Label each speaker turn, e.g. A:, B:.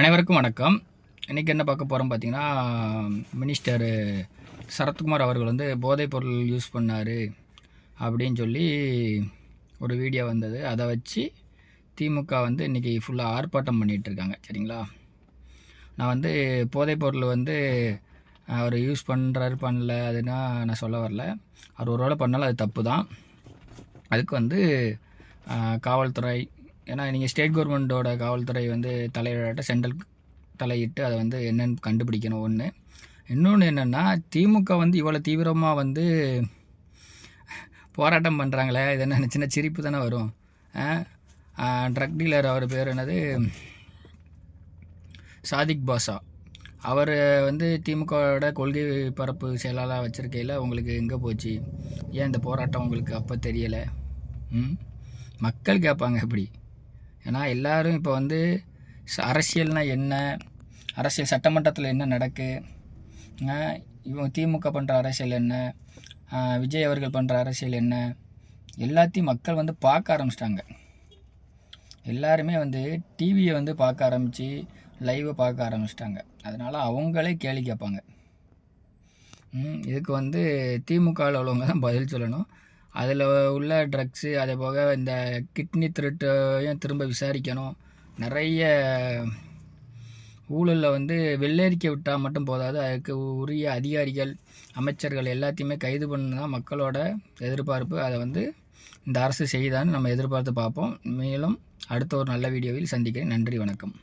A: அனைவருக்கும் வணக்கம். இன்றைக்கி என்ன பார்க்க போகிறோம் பார்த்தீங்கன்னா, மினிஸ்டர் சரத்குமார் அவர்கள் வந்து போதைப் பொருள் யூஸ் பண்ணார் அப்படின்னு சொல்லி ஒரு வீடியோ வந்தது. அதை வச்சு திமுக வந்து இன்றைக்கி ஃபுல்லாக ஆர்ப்பாட்டம் பண்ணிகிட்ருக்காங்க. சரிங்களா? நான் வந்து போதைப் பொருள் வந்து அவர் யூஸ் பண்ணுறாரு பண்ணல அதுனா நான் சொல்ல வரல. அவர் ஒரு வேளை பண்ணாலும் அது தப்பு தான். அதுக்கு வந்து காவல்துறை, ஏன்னா நீங்கள் ஸ்டேட் கவர்மெண்ட்டோட காவல்துறை வந்து தலையிட்ட சென்ட்ரல் தலையிட்டு அதை வந்து என்னென்னு கண்டுபிடிக்கணும். ஒன்று. இன்னொன்று என்னென்னா, திமுக வந்து இவ்வளோ தீவிரமாக வந்து போராட்டம் பண்ணுறாங்களே, இது என்ன சின்ன சிரிப்பு தானே வரும். ட்ரக் டீலர் அவர் பேர் என்னது, சாதிக் பாஷா, அவர் வந்து திமுகவோட கொள்கை பரப்பு செயலாளராக வச்சுருக்கையில் உங்களுக்கு எங்கே போச்சு? ஏன் இந்த போராட்டம் உங்களுக்கு அப்போ தெரியலை? மக்கள் கேட்பாங்க எப்படி? ஏன்னா எல்லோரும் இப்போ வந்து அரசியல்னால் என்ன, அரசியல் சட்டமன்றத்தில் என்ன நடக்கு, இவங்க திமுக பண்ணுற அரசியல் என்ன, விஜய் அவர்கள் பண்ணுற அரசியல் என்ன, எல்லாத்தையும் மக்கள் வந்து பார்க்க ஆரம்பிச்சிட்டாங்க. எல்லாருமே வந்து டிவியை வந்து பார்க்க ஆரம்பித்து லைவை பார்க்க ஆரம்பிச்சிட்டாங்க. அதனால் அவங்களே கேள்வி கேட்பாங்க. இதுக்கு வந்து திமுகவில் உள்ளவங்க தான் பதில் சொல்லணும். அதில் உள்ள ட்ரக்ஸு, அதே போக இந்த கிட்னி திருட்டையும் திரும்ப விசாரிக்கணும். நிறைய ஊழலில் வந்து வெள்ளரிக்கை விட்டால் மட்டும் போதாது, அதுக்கு உரிய அதிகாரிகள், அமைச்சர்கள் எல்லாத்தையுமே கைது பண்ண தான் மக்களோட எதிர்பார்ப்பு. அதை வந்து இந்த அரசு செய்தான்னு நம்ம எதிர்பார்த்து பார்ப்போம். மேலும் அடுத்த ஒரு நல்ல வீடியோவில் சந்திக்கிறேன். நன்றி, வணக்கம்.